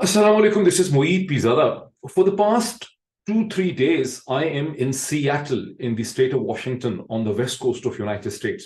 Assalamu alaikum, this is Moeed Pizada. For the past 2-3 days, I am in Seattle in the state of Washington on the west coast of United States.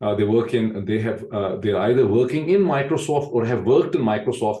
they are either working in Microsoft or have worked in Microsoft.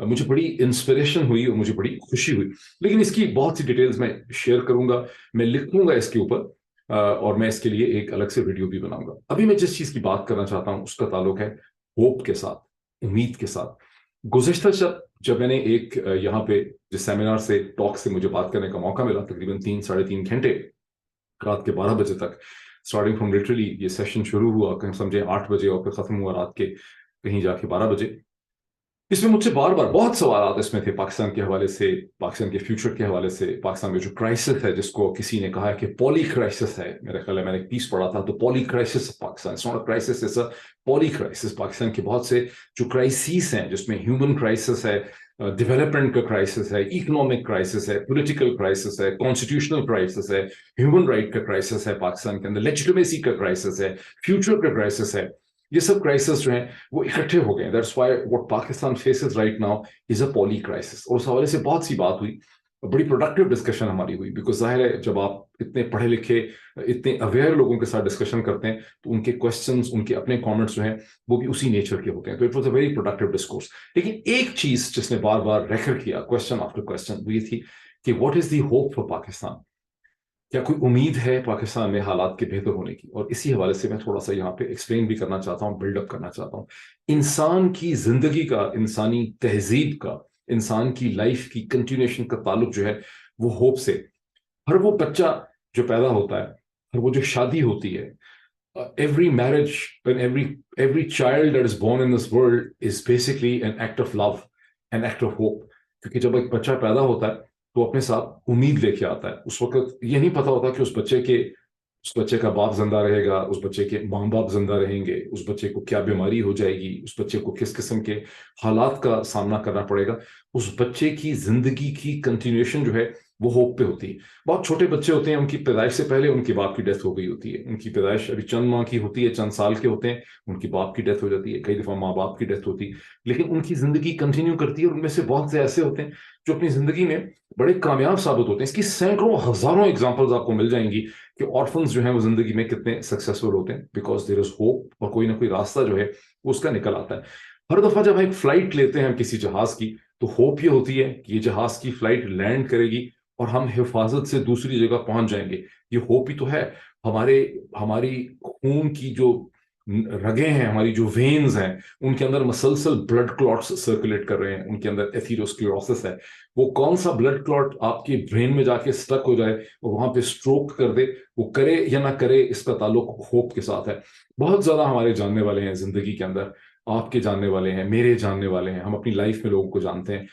مجھے بڑی inspiration ہوئی اور مجھے بڑی خوشی ہوئی. لیکن اس کی بہت سی ڈیٹیلز میں شیئر کروں گا, میں لکھوں گا اس کے اوپر, اور میں اس کے لیے ایک الگ سے ویڈیو بھی بناؤں گا. ابھی میں جس چیز کی بات کرنا چاہتا ہوں اس کا تعلق ہے ہوپ کے ساتھ, امید کے ساتھ. گزشتہ جب میں نے ایک یہاں پہ جس سیمینار سے ٹاک سے مجھے بات کرنے کا موقع ملا, تقریباً 3-3.5 گھنٹے رات کے 12 بجے تک, اسٹارٹنگ فرام لٹرلی یہ سیشن شروع ہوا کہیں سمجھے 8 بجے اور پھر ختم ہوا رات کے کہیں جا کے 12 بجے. اس میں مجھ سے بار بار بہت سوالات اس میں تھے پاکستان کے حوالے سے, پاکستان کے فیوچر کے حوالے سے, پاکستان میں جو کرائسس ہے جس کو کسی نے کہا کہ پولی کرائسس ہے, میرے خیال ہے میں نے ایک پیس پڑھا تھا, تو poly crisis Pakistan, it's not a crisis, it's a Poly crisis. Pakistan کے بہت سے جو کرائسس ہیں جس میں ہیومن کرائسس ہے, ڈیولپمنٹ کا کرائسس ہے, اکنامک کرائسس ہے, پولیٹیکل کرائسس ہے, کانسٹیٹیوشنل کرائسس ہے, ہیومن رائٹ کا کرائسس ہے پاکستان کے اندر, لیجیٹمیسی کا کرائسس ہے, فیوچر کا کرائسس ہے. یہ سب کرائسس جو ہیں وہ اکٹھے ہو گئے. That's why what Pakistan faces right now is a Poly crisis. اور اس حوالے سے بہت سی بات ہوئی, بڑی پروڈکٹیو ڈسکشن ہماری ہوئی, بیکاز ظاہر ہے جب آپ اتنے پڑھے لکھے اتنے اویئر لوگوں کے ساتھ ڈسکشن کرتے ہیں تو ان کے کوشچنس, ان کے اپنے کامنٹس جو ہیں وہ بھی اسی نیچر کے ہوتے ہیں. تو it was a very productive discourse. لیکن ایک چیز جس نے بار بار ریکر کیا کوشچن آفٹر کوشچن وہ یہ تھی کہ what is the hope for Pakistan, کیا کوئی امید ہے پاکستان میں حالات کے بہتر ہونے کی. اور اسی حوالے سے میں تھوڑا سا یہاں پہ ایکسپلین بھی کرنا چاہتا ہوں, بلڈ اپ کرنا چاہتا ہوں. انسان کی زندگی کا, انسانی تہذیب کا, انسان کی لائف کی کنٹینیوشن کا تعلق جو ہے وہ ہوپ سے. ہر وہ بچہ جو پیدا ہوتا ہے, ہر وہ جو شادی ہوتی ہے, every marriage and every child that is born in this world is basically an act of love, an act of hope. کیونکہ جب ایک بچہ پیدا ہوتا ہے تو اپنے ساتھ امید لے کے آتا ہے. اس وقت یہ نہیں پتا ہوتا کہ اس بچے کا باپ زندہ رہے گا, اس بچے کے ماں باپ زندہ رہیں گے, اس بچے کو کیا بیماری ہو جائے گی, اس بچے کو کس قسم کے حالات کا سامنا کرنا پڑے گا. اس بچے کی زندگی کی کنٹینیوشن جو ہے وہ ہوپ پہ ہوتی ہے. بہت چھوٹے بچے ہوتے ہیں, ان کی پیدائش سے پہلے ان کے باپ کی ڈیتھ ہو گئی ہوتی ہے, ان کی پیدائش ابھی چند ماہ کی ہوتی ہے, چند سال کے ہوتے ہیں, ان کی باپ کی ڈیتھ ہو جاتی ہے, کئی دفعہ ماں باپ کی ڈیتھ ہوتی ہے, لیکن ان کی زندگی کنٹینیو کرتی ہے. اور ان میں سے بہت سے ایسے ہوتے ہیں جو اپنی زندگی میں بڑے کامیاب ثابت ہوتے ہیں. اس کی سینکڑوں ہزاروں ایگزامپلز آپ کو مل جائیں گی کہ آرفنز جو ہیں وہ زندگی میں کتنے سکسیسفل ہوتے ہیں, بیکاز دیر از ہوپ, اور کوئی نہ کوئی راستہ جو ہے اس کا نکل آتا ہے. ہر دفعہ جب ایک فلائٹ لیتے ہیں کسی جہاز کی تو ہوپ یہ ہوتی ہے کہ یہ جہاز کی فلائٹ لینڈ کرے گی اور ہم حفاظت سے دوسری جگہ پہنچ جائیں گے. یہ ہوپ ہی تو ہے. ہماری خون کی جو رگیں ہیں, ہماری جو وینز ہیں, ان کے اندر مسلسل بلڈ کلاٹس سرکولیٹ کر رہے ہیں, ان کے اندر ایتھیروسکلیروسس ہے. وہ کون سا بلڈ کلاٹ آپ کے برین میں جا کے سٹک ہو جائے اور وہاں پہ اسٹروک کر دے, وہ کرے یا نہ کرے, اس کا تعلق ہوپ کے ساتھ ہے. بہت زیادہ ہمارے جاننے والے ہیں زندگی کے اندر, آپ کے جاننے والے ہیں, میرے جاننے والے ہیں, ہم اپنی لائف میں لوگوں کو جانتے ہیں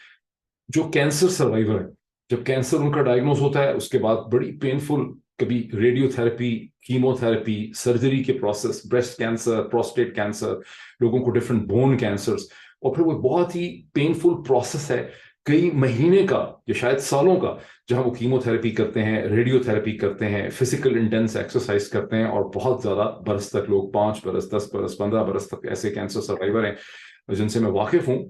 جو کینسر سروائیور ہے. جب کینسر ان کا ڈائگنوز ہوتا ہے اس کے بعد بڑی پینفل, کبھی radiotherapy, chemotherapy, surgery کے process, breast cancer, prostate cancer, لوگوں کو ڈفرنٹ بون کینسرز, اور پھر وہ بہت ہی پینفل پروسیس ہے کئی مہینے کا یا شاید سالوں کا, جہاں وہ کیمو تھراپی کرتے ہیں, ریڈیو تھراپی کرتے ہیں, فزیکل انٹینس ایکسرسائز کرتے ہیں, اور بہت زیادہ برس تک لوگ 5 برس 10 برس 15 برس تک ایسے کینسر سروائیور ہیں جن سے میں واقف ہوں.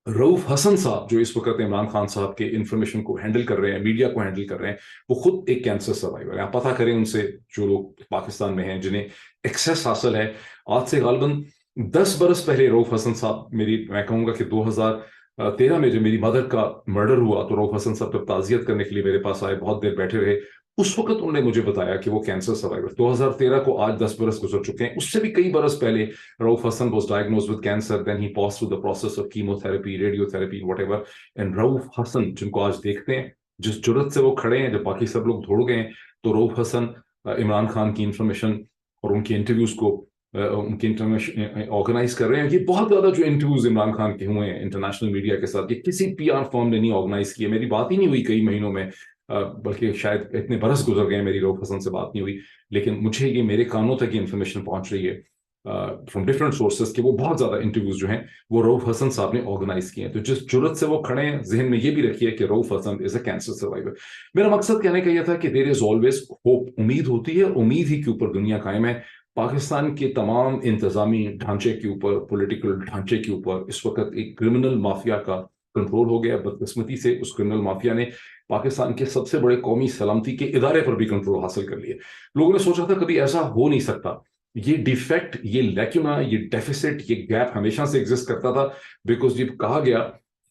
رؤف حسن صاحب جو اس وقت عمران خان صاحب کے انفارمیشن کو ہینڈل کر رہے ہیں, میڈیا کو ہینڈل کر رہے ہیں, وہ خود ایک کینسر سروائیور ہیں. آپ پتہ کریں ان سے, جو لوگ پاکستان میں ہیں جنہیں ایکسیس حاصل ہے. آج سے غالباً 10 برس پہلے رؤف حسن صاحب, میں کہوں گا کہ 2013 میں جب میری مدر کا مرڈر ہوا تو رؤف حسن صاحب جب تعزیت کرنے کے لیے میرے پاس آئے, بہت دیر بیٹھے رہے. اس وقت انہوں نے مجھے بتایا کہ وہ کینسر سروائیور. 2013 کو آج 10 برس گزر چکے ہیں. اس سے بھی کئی برس پہلے رؤف حسن was diagnosed with cancer, then he passed through the process of chemotherapy, radiotherapy, whatever. And رؤف حسن جن کو آج دیکھتے ہیں, جس جرت سے وہ کھڑے ہیں جب باقی سب لوگ دوڑ گئے ہیں, تو رؤف حسن عمران خان کی انفارمیشن اور ان کی انٹرویوز کو ان کی آرگنائز کر رہے ہیں. یہ بہت زیادہ جو انٹرویوز عمران خان کے ہوئے ہیں انٹرنیشنل میڈیا کے ساتھ, یہ کسی پی آر فرم نے نہیں آرگنائز کیے. میری بات ہی نہیں ہوئی کئی مہینوں میں, بلکہ شاید اتنے برس گزر گئے میری رؤف حسن سے بات نہیں ہوئی, لیکن مجھے یہ میرے کانوں تک یہ انفارمیشن پہنچ رہی ہے فرام ڈفرنٹ سورسز کہ وہ بہت زیادہ انٹرویوز جو ہیں وہ رؤف حسن صاحب نے آرگنائز کیے ہیں. تو جس جرت سے وہ کھڑے ہیں, ذہن میں یہ بھی رکھیے کہ رؤف حسن از اے کینسر سروائیور. میرا مقصد کہنے کا یہ تھا کہ دیر از آلویز ہوپ, امید ہوتی ہے, امید ہی کے اوپر دنیا قائم ہے. پاکستان کے تمام انتظامی ڈھانچے کے اوپر, پولیٹیکل ڈھانچے کے اوپر اس وقت ایک کرمنل مافیا کا کنٹرول ہو گیا. بدقسمتی سے اس کرمنل مافیا نے پاکستان کے سب سے بڑے قومی سلامتی کے ادارے پر بھی کنٹرول حاصل کر لیا. لوگوں نے سوچا تھا کبھی ایسا ہو نہیں سکتا. یہ ڈیفیکٹ, یہ لیکونا, یہ ڈیفیسٹ, یہ گیپ ہمیشہ سے ایگزسٹ کرتا تھا, بیکاز یہ کہا گیا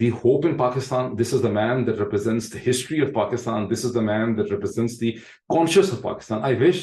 the hope in Pakistan. This is the man that represents the history of Pakistan. This is the man that represents the conscience of Pakistan. I wish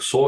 100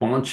5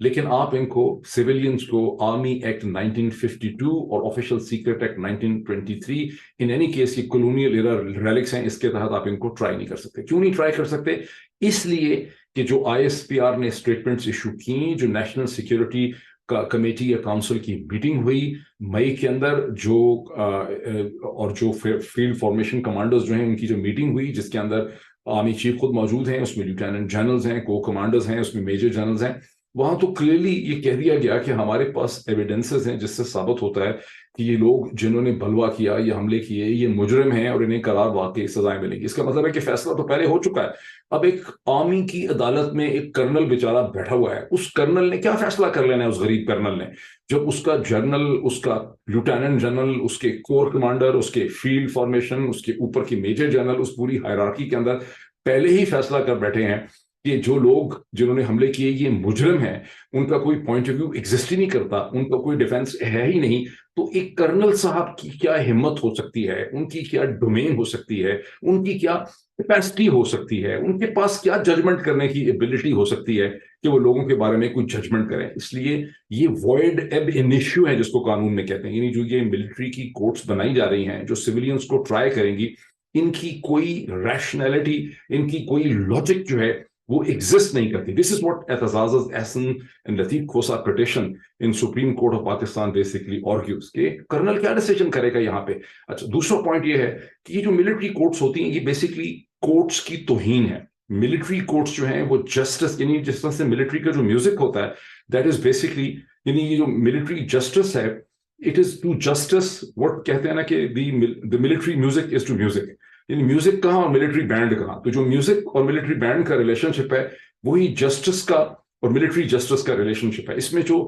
لیکن آپ ان کو سویلینز کو آرمی ایکٹ 1952 اور official secret act 1923 in any case یہ colonial ایرا relax ہیں، اس کے تحت آپ ان کو ٹرائی نہیں کر سکتے. کیوں نہیں ٹرائی کر سکتے؟ اس لیے کہ جو ISPR نے اسٹیٹمنٹس ایشو کی، جو نیشنل سیکورٹی کمیٹی یا کاؤنسل کی میٹنگ ہوئی مئی کے اندر، جو اور جو فیلڈ فارمیشن کمانڈرز جو ہیں ان کی جو میٹنگ ہوئی جس کے اندر آرمی چیف خود موجود ہیں، اس میں لیوٹیننٹ جنرلز ہیں، کو کمانڈرز ہیں، اس میں میجر جنرلز ہیں، وہاں تو کلیئرلی یہ کہہ دیا گیا کہ ہمارے پاس ایویڈنسز ہیں جس سے ثابت ہوتا ہے کہ یہ لوگ جنہوں نے بلوا کیا، یہ حملے کیے، یہ مجرم ہیں اور انہیں قرار واقعی سزائیں ملیں گی. اس کا مطلب ہے کہ فیصلہ تو پہلے ہو چکا ہے. اب ایک آرمی کی عدالت میں ایک کرنل بیچارہ بیٹھا ہوا ہے، اس کرنل نے کیا فیصلہ کر لینا ہے؟ اس غریب کرنل نے، جب اس کا جنرل، اس کا لیوٹیننٹ جنرل، اس کے کور کمانڈر، اس کے فیلڈ فارمیشن، اس کے اوپر کے میجر جنرل اس پوری ہائرارکی کے اندر پہلے ہی فیصلہ کر بیٹھے ہیں کہ جو لوگ جنہوں نے حملے کیے یہ مجرم ہیں، ان کا کوئی پوائنٹ آف ویو ایگزسٹ ہی نہیں کرتا، ان کا کوئی ڈیفenس ہے ہی نہیں. تو ایک کرنل صاحب کی کیا ہمت ہو سکتی ہے، ان کی کیا ڈومین ہو سکتی ہے، ان کی کیا کیپیسٹی ہو سکتی ہے، ان کے پاس کیا ججمنٹ کرنے کی ایبلٹی ہو سکتی ہے کہ وہ لوگوں کے بارے میں کوئی ججمنٹ کریں. اس لیے یہ وائڈ ایب انیشیو ہے جس کو قانون میں کہتے ہیں، یعنی جو یہ ملٹری کی کورٹس بنائی جا رہی ہیں جو سویلینز کو ٹرائی کریں گی، ان کی کوئی ریشنلٹی، ان کی کوئی لاجک جو ہے وہ ایگزسٹ نہیں کرتی. This is what Aitzaz Ahsan and Latif Khosa petition in Supreme Court of Pakistan basically argues کہ کرنل کیا ڈیسیجن کرے گا یہاں پہ. اچھا، دوسرا پوائنٹ یہ ہے کہ یہ جو ملٹری کورٹس ہوتی ہیں یہ بیسکلی کورٹس کی توہین ہے. ملٹری کورٹس جو ہیں وہ جسٹس، یعنی جس طرح سے ملٹری کا جو میوزک ہوتا ہے دیٹ از بیسکلی، یعنی یہ جو ملٹری جسٹس ہے it is to justice what کہتے ہیں نا کہ the military music is to music, یعنی میوزک کہاں اور ملٹری بینڈ کہاں. تو جو میوزک اور ملٹری بینڈ کا ریلیشن شپ ہے وہی جسٹس کا اور ملٹری جسٹس کا ریلیشن شپ ہے. اس میں جو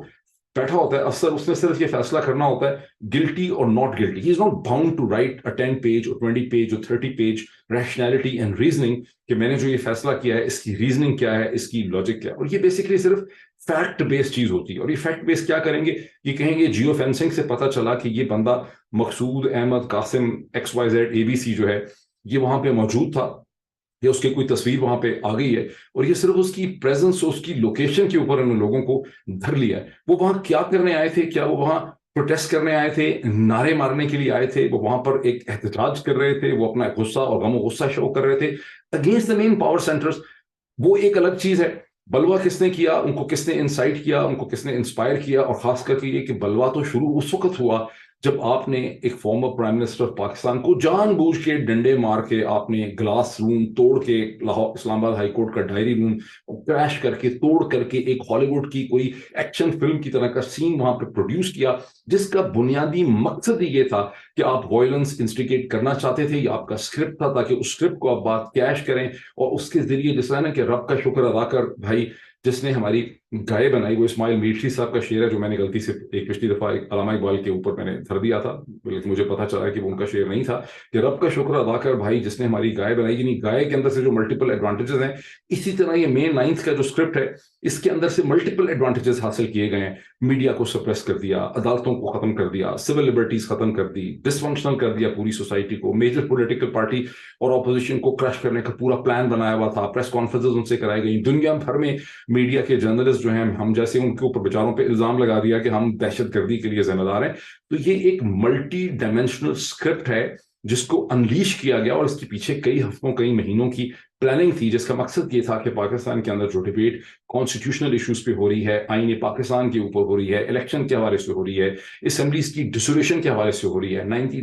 بیٹھا ہوتا ہے افسر اس نے صرف یہ فیصلہ کرنا ہوتا ہے گلٹی اور not guilty. He is not bound to write a 10 page اور 20 پیج اور 30 پیج ریشنلٹی اینڈ ریزننگ کہ میں نے جو یہ فیصلہ کیا ہے اس کی ریزننگ کیا ہے، اس کی لاجک کیا ہے. اور یہ بیسکلی صرف فیکٹ بیس چیز ہوتی ہے. اور یہ فیکٹ بیس کیا کریں گے؟ یہ کہیں گے جیو فینسنگ سے پتہ چلا کہ یہ بندہ مقصود احمد قاسم XYZ ABC جو ہے یہ وہاں پہ موجود تھا، یا اس کی کوئی تصویر وہاں پہ آ گئی ہے اور یہ صرف اس کی پریزنس اور اس کی لوکیشن کے اوپر ان لوگوں کو دھر لیا ہے. وہ وہاں کیا کرنے آئے تھے؟ کیا وہ وہاں پروٹیسٹ کرنے آئے تھے، نعرے مارنے کے لیے آئے تھے؟ وہ وہاں پر ایک احتجاج کر رہے تھے، وہ اپنا غصہ اور غم و غصہ شو کر رہے تھے against the main power centres. وہ ایک الگ چیز ہے. بلوا کس نے کیا، ان کو کس نے انسائٹ کیا، ان کو کس نے انسپائر کیا، اور خاص کر کے یہ کہ بلوا تو شروع اس وقت ہوا جب آپ نے ایک former prime minister of Pakistan کو جان بوجھ کے ڈنڈے مار کے، آپ نے گلاس روم توڑ کے، لاہور اسلام آباد ہائی کورٹ کا ڈائری روم کریش کر کے، توڑ کر کے ایک ہالی ووڈ کی کوئی ایکشن فلم کی طرح کا سین وہاں پہ پروڈیوس کیا جس کا بنیادی مقصد یہ تھا کہ آپ وائلنس انسٹیگیٹ کرنا چاہتے تھے. یہ آپ کا اسکرپٹ تھا تاکہ اس اسکرپٹ کو آپ بات کیش کریں اور اس کے ذریعے جس طرح نا کہ رب کا شکر ادا کر بھائی جس نے ہماری گائے بنائی. وہ اسماعیل میٹھی صاحب کا شعر ہے جو میں نے غلطی سے ایک پچھلی دفعہ علامہ اقبال کے اوپر میں نے دھر دیا تھا، لیکن مجھے پتا چلا کہ وہ ان کا شعر نہیں تھا، کہ رب کا شکر ادا کر بھائی جس نے ہماری گائے بنائی. یعنی گائے کے اندر سے جو ملٹیپل ایڈوانٹیجز ہیں، اسی طرح یہ مے 9 کا جو اسکرپٹ ہے اس کے اندر سے ملٹیپل ایڈوانٹیجز حاصل کیے گئے ہیں. میڈیا کو سپریس کر دیا، عدالتوں کو ختم کر دیا، سول لبرٹیز ختم کر دی، ڈس فنکشنل کر دیا پوری سوسائٹی کو. میجر پولیٹیکل پارٹی اور اپوزیشن کو کرش کرنے کا پورا پلان بنایا ہوا تھا. پریس کانفرنسز ان سے کرائی گئی. دنیا بھر میں میڈیا کے جرنلسٹ جو ہیں ہم جیسے ان کے اوپر بیچاروں پہ الزام لگا دیا کہ ہم دہشت گردی کے لیے ذمہ دار ہیں. تو یہ ایک ملٹی ڈائمینشنل اسکرپٹ ہے جس کو انلیش کیا گیا، اور اس کے پیچھے کئی ہفتوں کئی مہینوں کی پلاننگ تھی جس کا مقصد یہ تھا کہ پاکستان کے اندر جو ڈیبیٹ کانسٹیٹیوشنل ایشوز پہ ہو رہی ہے، آئین پاکستان کے اوپر ہو رہی ہے، الیکشن کے حوالے سے ہو رہی ہے، اسمبلیز کی ڈسولیوشن کے حوالے سے ہو رہی ہے، 90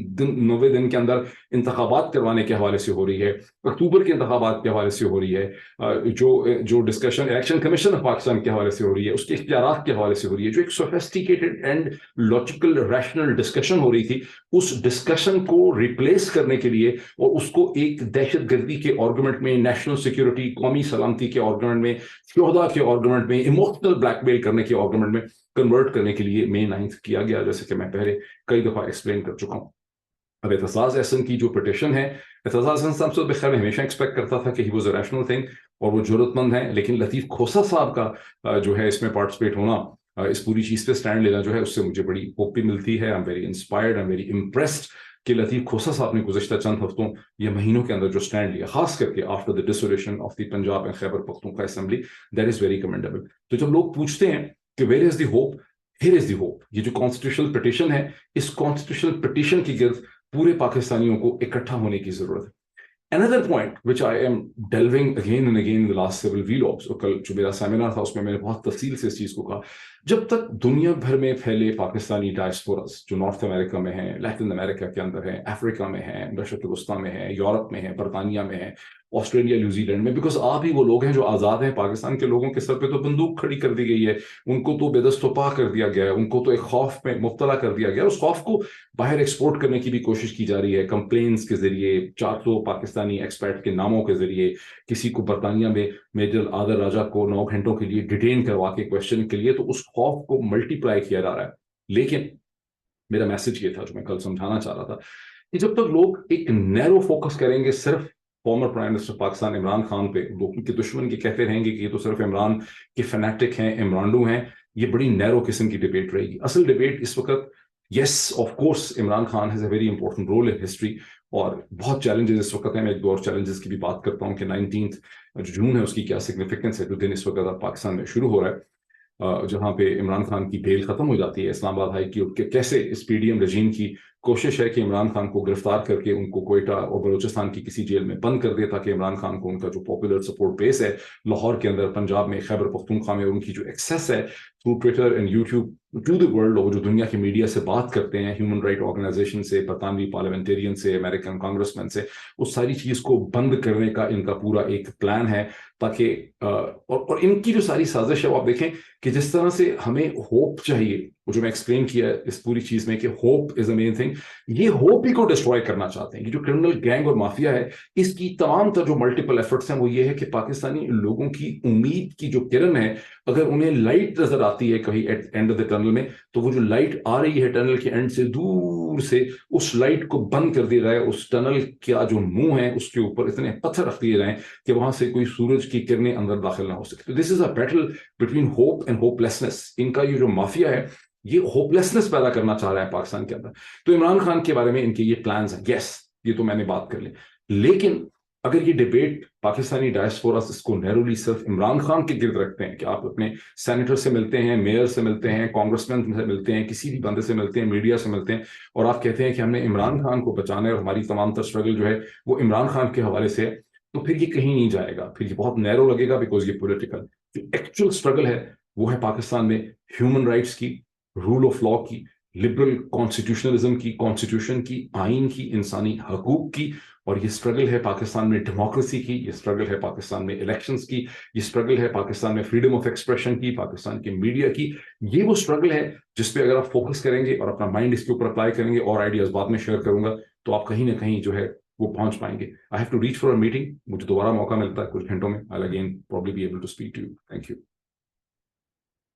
دن کے اندر انتخابات کروانے کے حوالے سے ہو رہی ہے، اکتوبر کے انتخابات کے حوالے سے ہو رہی ہے، جو discussion election commission of Pakistan کے حوالے سے ہو رہی ہے، اس کے اختیارات کے حوالے سے ہو رہی ہے، جو ایک sophisticated and logical rational discussion ہو رہی تھی. اس ڈسکشن کو ریپلیس کرنے کے لیے اور اس کو ایک دہشت گردی کے آرگومنٹ میں، نیشنل سیکورٹی، قومی سلامتی کے آرگومنٹ میں، شہداء کے آرگومنٹ میں، ایموشنل بلیک میل کرنے کے آرگومنٹ میں کنورٹ کرنے کے لیے مے 9 کیا گیا، جیسے کہ میں پہلے کئی دفعہ ایکسپلین کر چکا ہوں. اب اعتزاز احسن کی جو پٹیشن ہے، اعتزاز احسن صاحب سے بخیر میں ہمیشہ ایکسپیکٹ کرتا تھا کہ he was a rational thing اور وہ جرأت مند ہیں، لیکن لطیف کھوسہ صاحب کا جو ہے اس میں پارٹیسپیٹ ہونا، اس پوری چیز پہ سٹینڈ لینا جو ہے، اس سے مجھے بڑی ہوپ بھی ملتی ہے. I am very inspired, I am very impressed کہ لطیف کھوسا صاحب نے گزشتہ چند ہفتوں یا مہینوں کے اندر جو اسٹینڈ لیا, خاص کر کے after the dissolution of the Punjab and Khyber Pakhtunkhwa assembly, that is very commendable. تو جب لوگ پوچھتے ہیں کہ where is the hope, here is the hope. یہ جو کانسٹیٹیوشنل پٹیشن ہے, اس کانسٹیٹیوشنل پٹیشن کی گرد پورے پاکستانیوں کو اکٹھا ہونے کی ضرورت ہے. Another point which I am delving again and again in the last several vlogs, اور کل جو میرا سیمینار تھا اس میں نے بہت تفصیل سے اس چیز کو کہا, جب تک دنیا بھر میں پھیلے پاکستانی ڈائسپورس جو نارتھ امریکہ میں ہیں, لیٹن امریکہ کے اندر ہیں, افریقہ میں ہیں, مشرق وسطیٰ میں ہیں, یورپ میں ہیں, برطانیہ میں ہیں, آسٹریلیا, نیوزی لینڈ میں, بیکاز آپ ہی وہ لوگ ہیں جو آزاد ہیں. پاکستان کے لوگوں کے سر پہ تو بندوق کھڑی کر دی گئی ہے, ان کو تو بے دست و پا کر دیا گیا ہے, ان کو تو ایک خوف میں مبتلا کر دیا گیا. اس خوف کو باہر ایکسپورٹ کرنے کی بھی کوشش کی جا رہی ہے, کمپلینس کے ذریعے, 400 پاکستانی ایکسپرٹ کے ناموں کے ذریعے, کسی کو برطانیہ میں میجر آدر راجہ کو 9 گھنٹوں کے لیے ڈیٹین کروا کے کوشچن کے لیے, تو اس خوف کو ملٹی پلائی کیا جا رہا ہے. لیکن میرا میسج یہ تھا جو میں کل سمجھانا چاہ رہا تھا, کہ جب تک لوگ ایک نیرو فوکس کریں گے صرف former prime minister Pakistan Imran Khan پہ, لوگوں کے دشمن کے کہتے رہیں گے کہ یہ تو صرف عمران کے فینیٹک ہیں, عمرانڈو ہیں, یہ بڑی نیرو قسم کی ڈبیٹ رہے گی. اصل ڈبیٹ اس وقت, yes of course Imran Khan has a very important role in history, اور بہت چیلنجز اس وقت ہیں. میں ایک دو اور چیلنجز کی بھی بات کرتا ہوں کہ 19 جون ہے, اس کی کیا سگنیفیکنس ہے, جو دن اس وقت پاکستان میں شروع ہو رہا ہے, جہاں پہ عمران خان کی بیل ختم ہو جاتی ہے. اسلام آباد ہائی کورٹ کے کیسے اس پی ڈی ایم رجیم کی کوشش ہے کہ عمران خان کو گرفتار کر کے ان کو کوئٹہ اور بلوچستان کی کسی جیل میں بند کر دے, تاکہ عمران خان کو ان کا جو پاپولر سپورٹ بیس ہے لاہور کے اندر, پنجاب میں, خیبر پختونخوا میں, ان کی جو ایکسیس ہے through Twitter and YouTube to the world, اور جو دنیا کی میڈیا سے بات کرتے ہیں, ہیومن رائٹ آرگنائزیشن سے, برطانوی پارلیمنٹیرین سے, امریکن کانگریس مین سے, اس ساری چیز کو بند کرنے کا ان کا پورا ایک پلان ہے. تاکہ اور ان کی جو ساری سازش ہے وہ آپ دیکھیں کہ جس طرح سے ہمیں ہوپ چاہیے, وہ جو میں ایکسپلین کیا ہے اس پوری چیز میں کہ hope is a main thing, یہ ہوپ ہی کو ڈسٹروائے کرنا چاہتے ہیں. یہ جو کرمنل گینگ اور مافیا ہے, اس کی تمام تر جو ملٹیپل ایفرٹس ہیں وہ یہ ہے کہ پاکستانی لوگوں کی امید کی جو کرن ہے, اگر انہیں لائٹ نظر آتی ہے کہیں at end of the tunnel میں, تو وہ جو لائٹ آ رہی ہے ٹنل کے اینڈ سے دور سے, اس لائٹ کو بند کر دیا جائے. اس ٹنل کا جو منہ ہے اس کے اوپر اتنے پتھر رکھ دیے جائیں کہ وہاں سے کوئی سورج کی کرنیں اندر داخل نہ ہو سکے. This is a battle between hope and ہوپ لیسنس. ان کا یہ جو مافیا ہے یہ ہوپ لیسنس پیدا کرنا چاہ رہا ہے پاکستان کے اندر. تو عمران خان کے بارے میں ان کے یہ پلانز ہیں, یس یہ تو میں نے بات کر لی. لیکن اگر یہ ڈیبیٹ پاکستانی ڈائسپورس اس کو نیرولی صرف عمران خان کے گرد رکھتے ہیں, کہ آپ اپنے سینیٹر سے ملتے ہیں, میئر سے ملتے ہیں, کانگریس مین سے ملتے ہیں, کسی بھی بندے سے ملتے ہیں, میڈیا سے ملتے ہیں, اور آپ کہتے ہیں کہ ہم نے عمران خان کو بچانا ہے اور ہماری تمام تر اسٹرگل جو ہے وہ عمران خان کے حوالے سے ہے, تو پھر یہ کہیں نہیں جائے گا. پھر یہ بہت نیرو لگے گا, بیکاز یہ پولیٹیکل. جو ایکچوئل اسٹرگل ہے وہ ہے پاکستان میں ہیومن رائٹس کی, رول آف لا کی, لبرل کانسٹیٹیوشنلزم کی, کانسٹیٹیوشن کی, آئین کی, انسانی حقوق کی. اور یہ اسٹرگل ہے پاکستان میں ڈیموکریسی کی, یہ اسٹرگل ہے پاکستان میں الیکشنز کی, یہ اسٹرگل ہے پاکستان میں فریڈم آف ایکسپریشن کی, پاکستان کے میڈیا کی. یہ وہ اسٹرگل ہے جس پہ اگر آپ فوکس کریں گے اور اپنا مائنڈ اس کے اوپر اپلائی کریں گے, اور آئیڈیاز بعد میں شیئر کروں گا, تو آپ کہیں نہ کہیں جو ہے وہ پہنچ پائیں گے. I have to reach for a meeting, مجھے دوبارہ موقع ملتا ہے کچھ گھنٹوں میں. I'll again probably be able to speak to you. Thank you.